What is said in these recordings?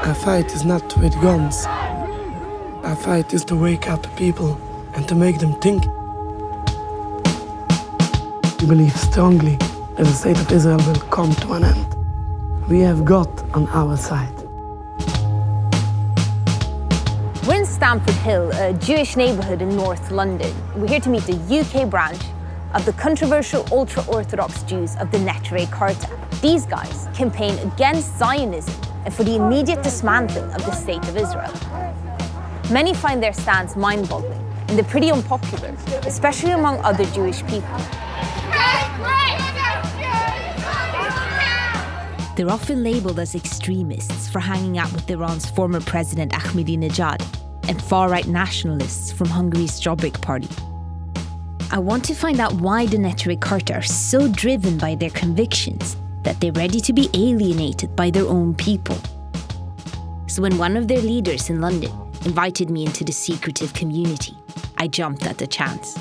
Our fight is not with guns. Our fight is to wake up people and to make them think. We believe strongly that the state of Israel will come to an end. We have God on our side. We're in Stamford Hill, a Jewish neighbourhood in North London. We're here to meet the UK branch of the controversial Ultra Orthodox Jews of the Neturei Karta. These guys campaign against Zionism and for the immediate dismantling of the state of Israel. Many find their stance mind-boggling, and they're pretty unpopular, especially among other Jewish people. They're often labelled as extremists for hanging out with Iran's former president Ahmadinejad and far-right nationalists from Hungary's Jobbik party. I want to find out why the Neturei Karta are so driven by their convictions that they're ready to be alienated by their own people. So when one of their leaders in London invited me into the secretive community, I jumped at the chance.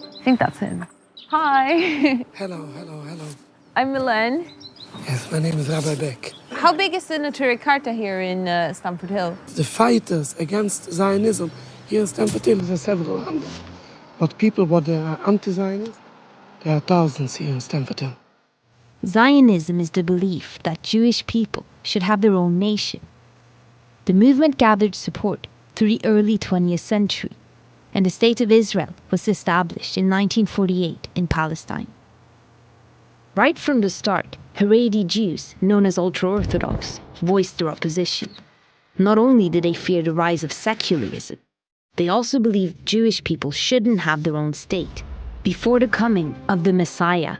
I think that's him. Hi. Hello. I'm Milène. Yes, my name is Rabbi Beck. How big is the Neturei Karta here in Stamford Hill? The fighters against Zionism here in Stamford Hill are several hundred. But people what are anti-Zionists, there are thousands here in Stamford Hill. Zionism is the belief that Jewish people should have their own nation. The movement gathered support through the early 20th century, and the State of Israel was established in 1948 in Palestine. Right from the start, Haredi Jews, known as Ultra Orthodox, voiced their opposition. Not only did they fear the rise of secularism, they also believed Jewish people shouldn't have their own state before the coming of the Messiah.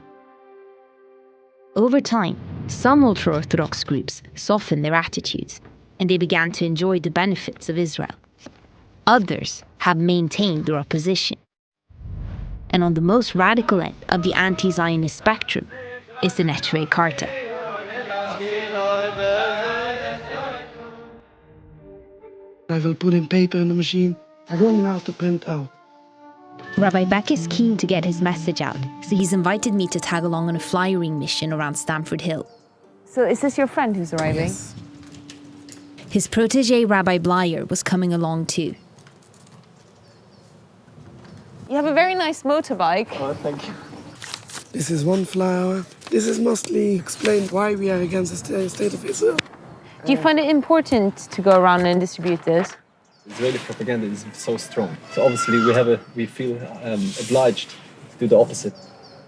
Over time, some ultra-Orthodox groups softened their attitudes, and they began to enjoy the benefits of Israel. Others have maintained their opposition. And on the most radical end of the anti-Zionist spectrum is the Neturei Karta. I will put in paper in the machine. I don't know how to print out. Rabbi Beck is keen to get his message out, so he's invited me to tag along on a flyering mission around Stamford Hill. So is this your friend who's arriving? Yes. His protege, Rabbi Blyer, was coming along too. You have a very nice motorbike. Oh, thank you. This is one flower. This is mostly explained why we are against the state of Israel. Do you find it important to go around and distribute this? Israeli propaganda is so strong. So obviously we feel obliged to do the opposite.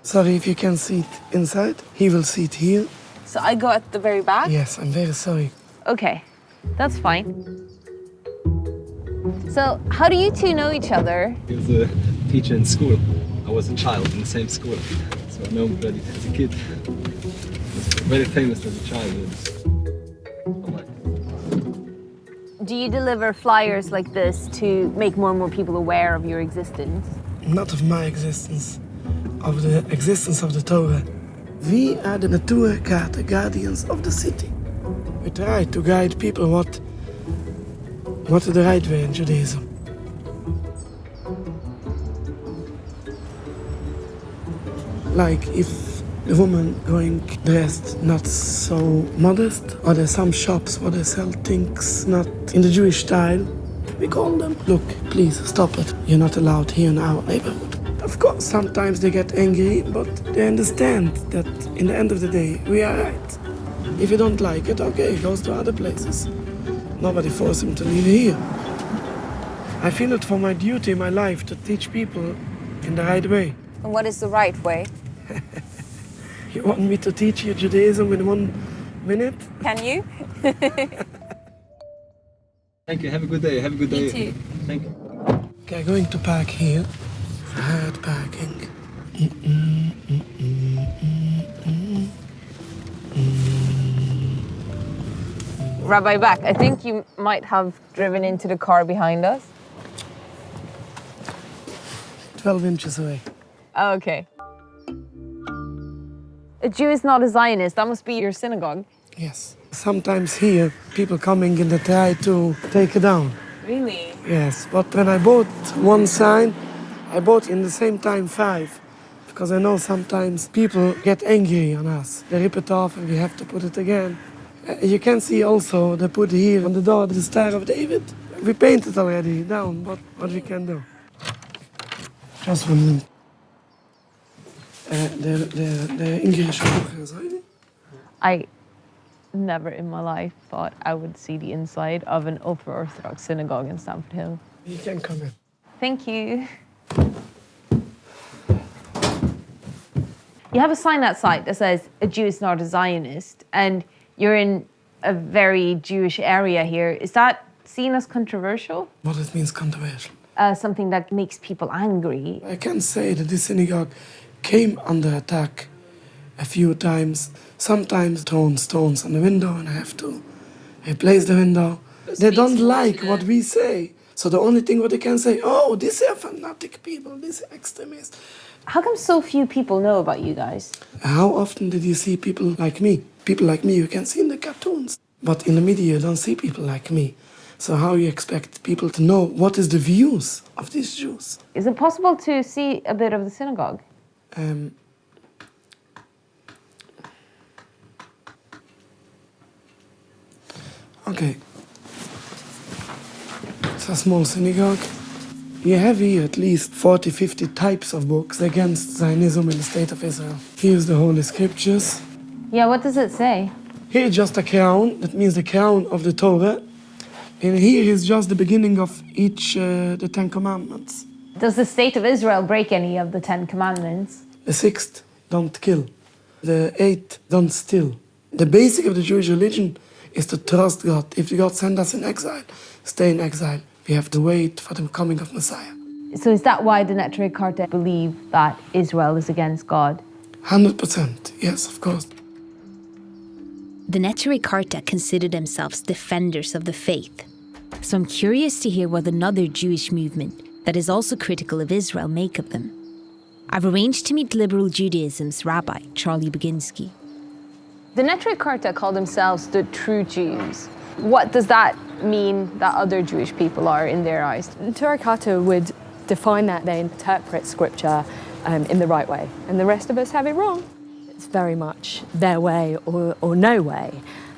Sorry if you can see it inside. He will see it here. So I go at the very back? Yes, I'm very sorry. Okay, that's fine. So how do you two know each other? He was a teacher in school. I was a child in the same school. So I know him already as a kid. He was very famous as a child. Do you deliver flyers like this to make more and more people aware of your existence? Not of my existence, of the existence of the Torah. We are the Neturei Karta, guardians of the city. We try to guide people what is the right way in Judaism. Like if the woman going dressed not so modest, or there's some shops where they sell things not in the Jewish style, we call them, look, please stop it. You're not allowed here in our neighborhood. Of course, sometimes they get angry, but they understand that in the end of the day, we are right. If you don't like it, okay, he goes to other places. Nobody forced him to leave here. I feel it for my duty in my life to teach people in the right way. And what is the right way? You want me to teach you Judaism in 1 minute? Can you? Thank you. Have a good day. Have a good day. You too. Thank you. Okay, going to park here. Hard parking. Rabbi Beck, I think you might have driven into the car behind us. 12 inches away. Oh, okay. A Jew is not a Zionist. That must be your synagogue. Yes. Sometimes here, people coming and they try to take it down. Really? Yes, but when I bought one sign, I bought in the same time 5, because I know sometimes people get angry on us. They rip it off and we have to put it again. You can see also they put here on the door the Star of David. We painted already down, but what we can do. Just 1 minute. The English book. I never in my life thought I would see the inside of an Ultra Orthodox synagogue in Stamford Hill. You can come in. Thank you. You have a sign outside that says, "A Jew is not a Zionist," and you're in a very Jewish area here. Is that seen as controversial? What it means controversial? Something that makes people angry. I can say that this synagogue came under attack a few times. Sometimes thrown stones on the window and I have to replace the window. They don't like what we say. So the only thing what they can say, oh, these are fanatic people, these are extremists. How come so few people know about you guys? How often did you see people like me? People like me you can see in the cartoons. But in the media you don't see people like me. So how you expect people to know what is the views of these Jews? Is it possible to see a bit of the synagogue? Okay. It's a small synagogue. You have here at least 40, 50 types of books against Zionism in the State of Israel. Here's the Holy Scriptures. Yeah, what does it say? Here is just a crown, that means the crown of the Torah. And here is just the beginning of each, the 10 Commandments. Does the State of Israel break any of the 10 Commandments? The 6th, don't kill. The 8th, don't steal. The basic of the Jewish religion is to trust God. If God sends us in exile, stay in exile. We have to wait for the coming of Messiah. So is that why the Neturei Karta believe that Israel is against God? 100%, yes, of course. The Neturei Karta consider themselves defenders of the faith. So I'm curious to hear what another Jewish movement that is also critical of Israel make of them. I've arranged to meet liberal Judaism's rabbi, Charlie Baginski. The Neturei Karta call themselves the true Jews. What does that mean that other Jewish people are in their eyes? The Neturei Karta would define that they interpret scripture in the right way, and the rest of us have it wrong. It's very much their way or no way.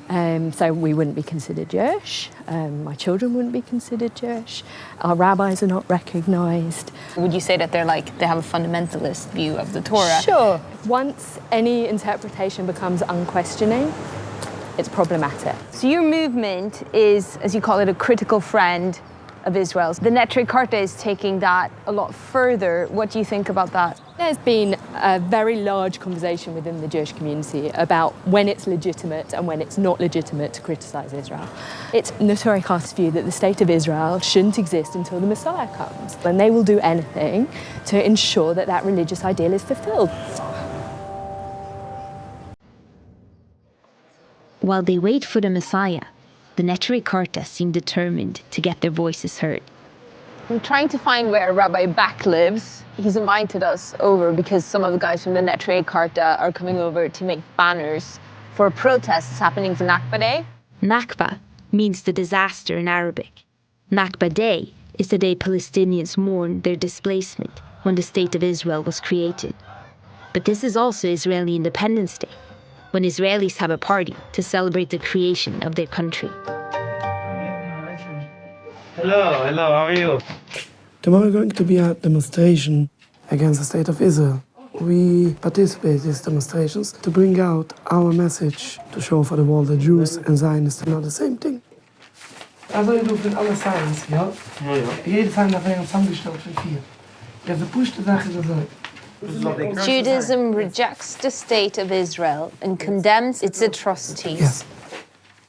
So we wouldn't be considered Jewish, my children wouldn't be considered Jewish, our rabbis are not recognised. Would you say that they have a fundamentalist view of the Torah? Sure. Once any interpretation becomes unquestioning, it's problematic. So your movement is, as you call it, a critical friend of Israel's. The Neturei Karta is taking that a lot further. What do you think about that? There's been a very large conversation within the Jewish community about when it's legitimate and when it's not legitimate to criticise Israel. It's Neturei Karta's view that the state of Israel shouldn't exist until the Messiah comes, and they will do anything to ensure that that religious ideal is fulfilled. While they wait for the Messiah, the Neturei Karta seem determined to get their voices heard. I'm trying to find where Rabbi Back lives. He's invited us over because some of the guys from the Neturei Karta are coming over to make banners for protests happening for Nakba Day. Nakba means the disaster in Arabic. Nakba Day is the day Palestinians mourn their displacement when the State of Israel was created. But this is also Israeli Independence Day, when Israelis have a party to celebrate the creation of their country. Hello, how are you? Tomorrow going to be a demonstration against the State of Israel. We participate in these demonstrations to bring out our message, to show for the world that Jews and Zionists are not the same thing. Also, du für alle Signs, ja? Jede Sign darf werden zusammengestellt für 4. Jetzt die pushte Sache so. Judaism rejects the state of Israel and condemns its atrocities. Yes.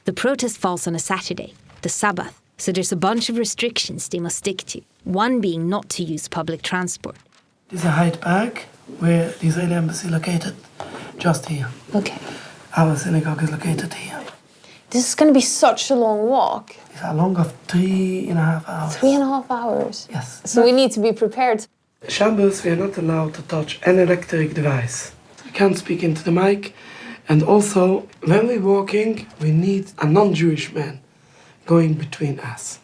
The protest falls on a Saturday, the Sabbath, so there's a bunch of restrictions they must stick to, one being not to use public transport. This is a Hyde Park, where the Israeli embassy located just here. Okay. Our synagogue is located here. This is going to be such a long walk. It's a long of 3.5 hours. 3.5 hours? Yes. So we need to be prepared. Shabbos, we are not allowed to touch an electric device. We can't speak into the mic. And also, when we're walking, we need a non-Jewish man going between us.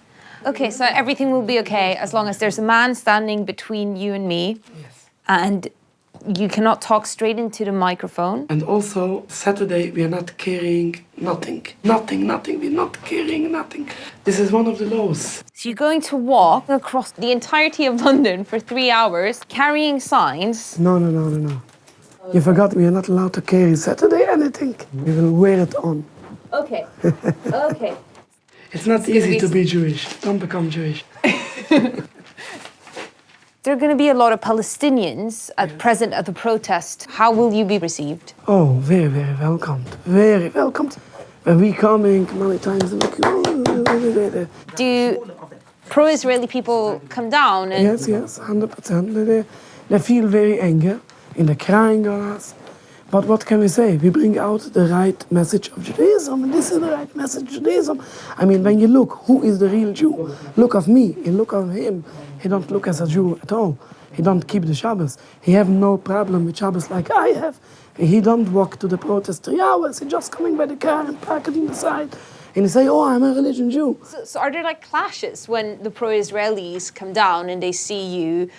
Okay, so everything will be okay as long as there's a man standing between you and me. Yes. And you cannot talk straight into the microphone. And also, Saturday, we are not carrying nothing. Nothing. We're not carrying nothing. This is one of the laws. So you're going to walk across the entirety of London for 3 hours, carrying signs. No. You forgot we are not allowed to carry Saturday anything. We will wear it on. Okay. It's not easy to be Jewish. Don't become Jewish. There are going to be a lot of Palestinians present at the protest. How will you be received? Oh, very, very welcomed. Very welcomed. When we coming many times, Do pro-Israeli people come down? And yes, 100%. They feel very angry and they're crying on us. But what can we say? We bring out the right message of Judaism, and this is the right message of Judaism. I mean, when you look, who is the real Jew? Look of me and look of him. He don't look as a Jew at all. He don't keep the Shabbos. He have no problem with Shabbos like I have. He don't walk to the protest 3 hours. He just coming by the car and park it on the side. And he say, oh, I'm a religion Jew. So are there like clashes when the pro-Israelis come down and they see you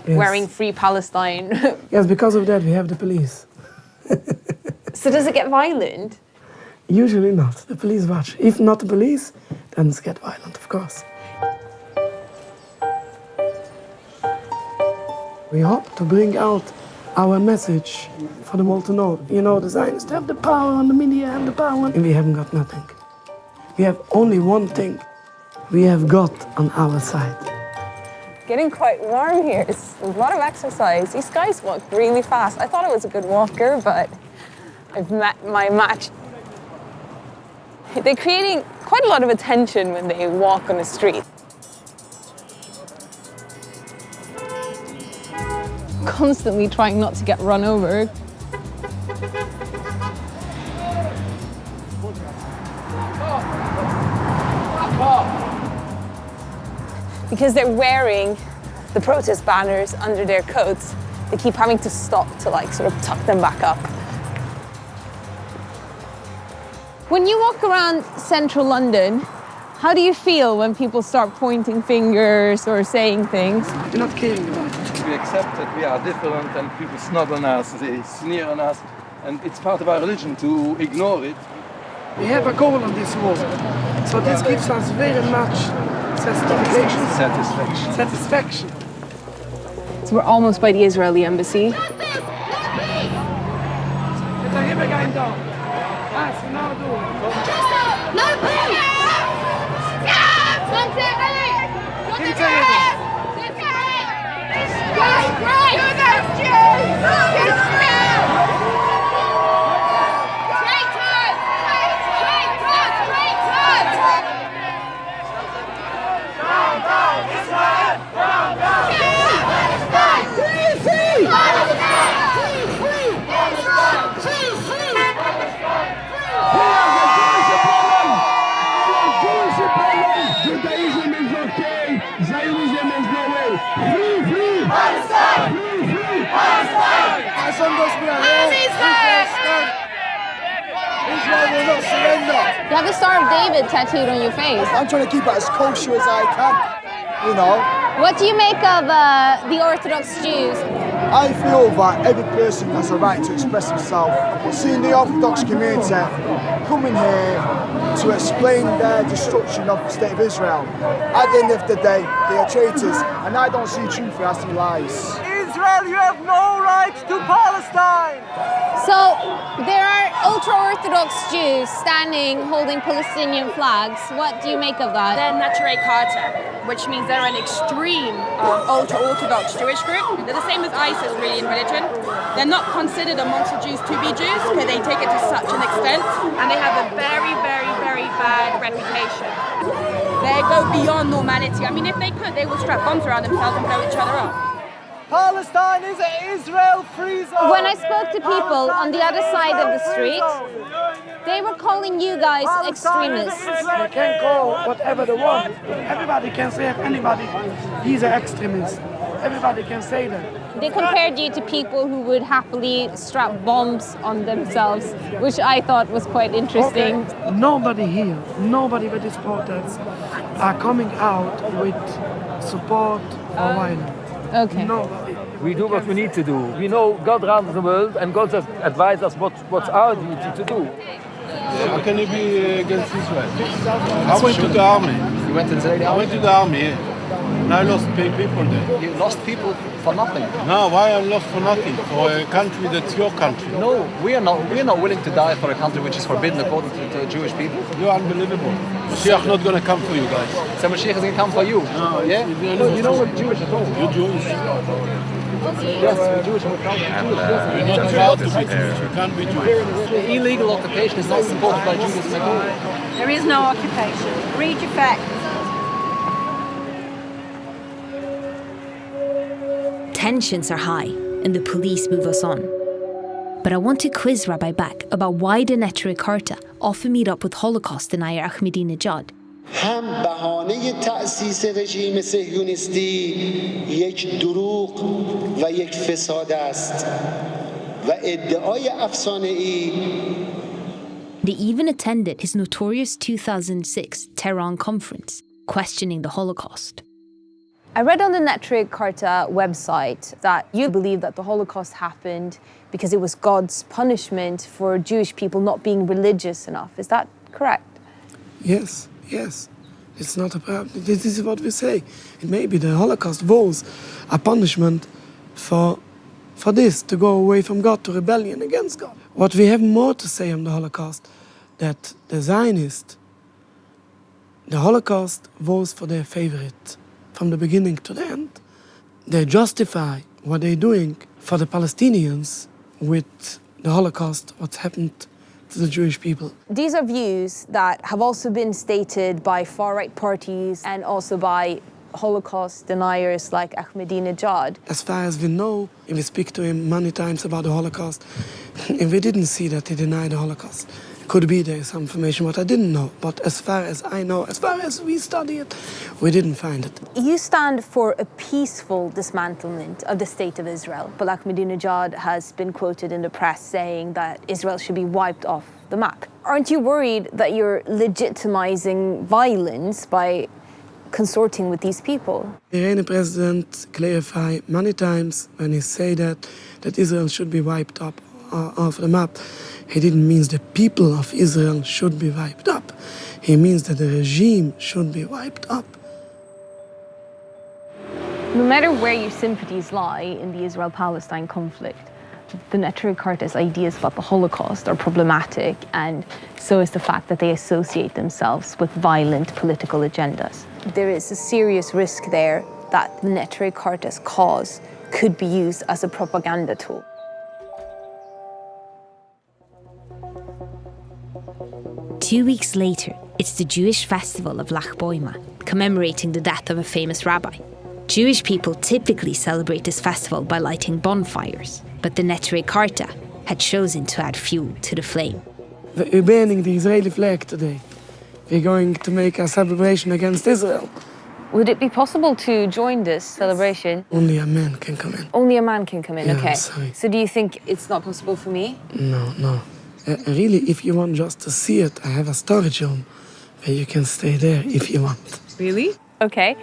wearing Free Palestine? Yes, because of that we have the police. So does it get violent? Usually not. The police watch. If not the police, then it's get violent, of course. We hope to bring out our message for them all to know. You know, the Zionists have the power, and the media have the power, and we haven't got nothing. We have only one thing we have got on our side. Getting quite warm here. It's a lot of exercise. These guys walk really fast. I thought I was a good walker, but I've met my match. They're creating quite a lot of attention when they walk on the street. Constantly trying not to get run over. Because they're wearing the protest banners under their coats, they keep having to stop to sort of tuck them back up. When you walk around central London, how do you feel when people start pointing fingers or saying things? You're not caring about it. We accept that we are different and people snub on us, they sneer on us, and it's part of our religion to ignore it. We have a goal on this war, so this gives us very much satisfaction. So we're almost by the Israeli embassy. Judaism is okay, Zionism is no way. Free Palestine! Free Palestine! As long as we are here, Israel stand. Israel will not surrender. You have the Star of David tattooed on your face. I'm trying to keep it as kosher as I can, you know. What do you make of the Orthodox Jews? I feel that every person has a right to express himself. Seeing the Orthodox community coming here to explain their destruction of the state of Israel. At the end of the day, they are traitors, and I don't see truth, I see lies. Israel, you have no right to Palestine! So there are Ultra Orthodox Jews standing holding Palestinian flags. What do you make of that? They're Neturei Karta, which means they're an extreme Ultra Orthodox Jewish group. They're the same as ISIS really in religion. They're not considered amongst the Jews to be Jews, but they take it to such an extent, and they have a very, very, very bad reputation. They go beyond normality. I mean, if they could, they would strap bombs around themselves and blow each other up. Palestine is an Israel-free zone! When I spoke to people on the other side of the street, they were calling you guys extremists. They can call whatever they want. Everybody can say if anybody, he's an extremist. Everybody can say that. They compared you to people who would happily strap bombs on themselves, which I thought was quite interesting. Okay. Nobody here, nobody with these protests are coming out with support for violence. Okay. Nobody. We do what we need to do. We know God runs the world, and God has advised us what's our duty to do. How can you be against Israel? I went to the army. You went to the Israeli I army? went to the army, and I lost people there. You lost people for nothing. No, why I lost for nothing? For a country that's your country. No, we are not willing to die for a country which is forbidden according to Jewish people. You're unbelievable. Mashiach not gonna come for you guys. So Mashiach is going to come for you. No, yeah? You know what Jewish at all? You're Jewish. Yes, we're Jewish. We're proud of Jewish. Yes. You're not allowed to be Jewish. You can't be Jewish. The illegal occupation is not supported by Judaism at all. There is no occupation. Read your facts. Tensions are high, and the police move us on. But I want to quiz Rabbi Back about why the Neturei Karta often meet up with Holocaust denier Ahmadinejad. هم بهانه تأسیس رژیم صهیونیستی یک دروغ و یک فساد است و ادعای افسانه‌ای. They even attended his notorious 2006 Tehran conference, questioning the Holocaust. I read on the Neturei Karta website that you believe that the Holocaust happened because it was God's punishment for Jewish people not being religious enough. Is that correct? Yes, yes. It's not a problem. This is what we say. It may be the Holocaust was a punishment for this, to go away from God, to rebellion against God. What we have more to say on the Holocaust, that the Zionists, the Holocaust was for their favorite from the beginning to the end. They justify what they're doing for the Palestinians with the Holocaust, what's happened to the Jewish people. These are views that have also been stated by far-right parties and also by Holocaust deniers like Ahmadinejad. As far as we know, if we speak to him many times about the Holocaust, and we didn't see that he denied the Holocaust. Could be there some information what I didn't know, but as far as I know, as far as we study it, we didn't find it. You stand for a peaceful dismantlement of the state of Israel, but Ahmadinejad has been quoted in the press saying that Israel should be wiped off the map. Aren't you worried that you're legitimizing violence by consorting with these people? The Iranian president clarified many times when he said that Israel should be wiped up off the map. He didn't mean the people of Israel should be wiped up. He means that the regime should be wiped up. No matter where your sympathies lie in the Israel-Palestine conflict, the Neturei Karta's ideas about the Holocaust are problematic, and so is the fact that they associate themselves with violent political agendas. There is a serious risk there that the Neturei Karta's cause could be used as a propaganda tool. Two weeks later, it's the Jewish festival of Lag Boima, commemorating the death of a famous rabbi. Jewish people typically celebrate this festival by lighting bonfires, but the Neturei Karta had chosen to add fuel to the flame. We're banning the Israeli flag today. We're going to make a celebration against Israel. Would it be possible to join this celebration? Only a man can come in. Only a man can come in, Yeah, okay. I'm sorry. So do you think it's not possible for me? No. Really, if you want just to see it, I have a storage room where you can stay there if you want. Really? Okay.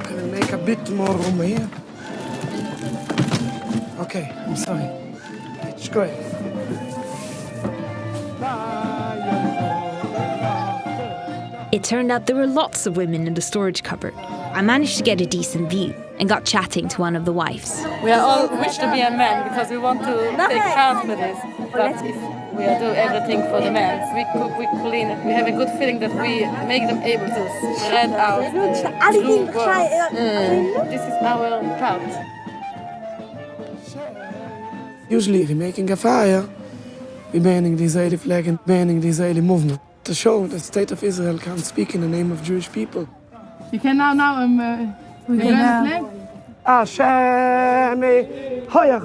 I will make a bit more room here. Okay, I'm sorry. It's great. It turned out there were lots of women in the storage cupboard. I managed to get a decent view and got chatting to one of the wives. We are all wish to be a man because we want to take part for this. But if we do everything for the men, we cook, we clean, we have a good feeling that we make them able to spread out the true world. This is our part. Usually, if we're making a fire, we're banning the Israeli flag and banning the Israeli movement to show the state of Israel can't speak in the name of Jewish people. Je kan nou een flag. Ashemi, hoya.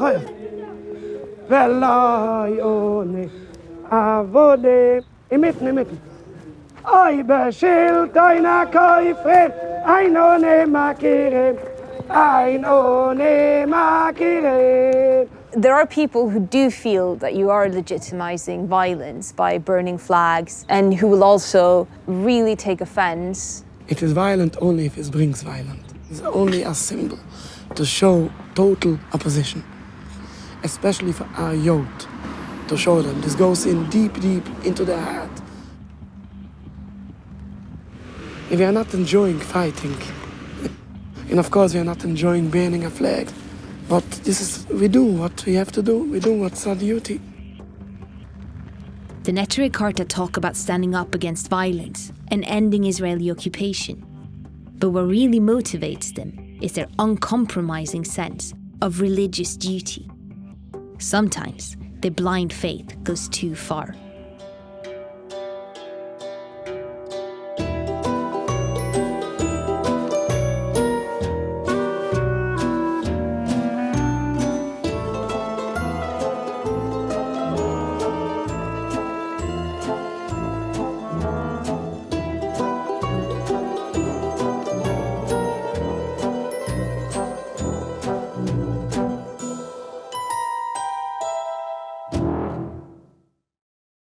Velayone, avode, imitten. Oy beshil toina koifren, ainone makirem, ainone makirem. There are people who do feel that you are legitimizing violence by burning flags and who will also really take offense. It is violent only if it brings violence. It's only a symbol to show total opposition, especially for our youth, to show them this goes in deep, deep into their heart. If we are not enjoying fighting, and of course we are not enjoying burning a flag, but we do what we have to do, we do what's our duty. The Neturei Karta talk about standing up against violence and ending Israeli occupation. But what really motivates them is their uncompromising sense of religious duty. Sometimes their blind faith goes too far.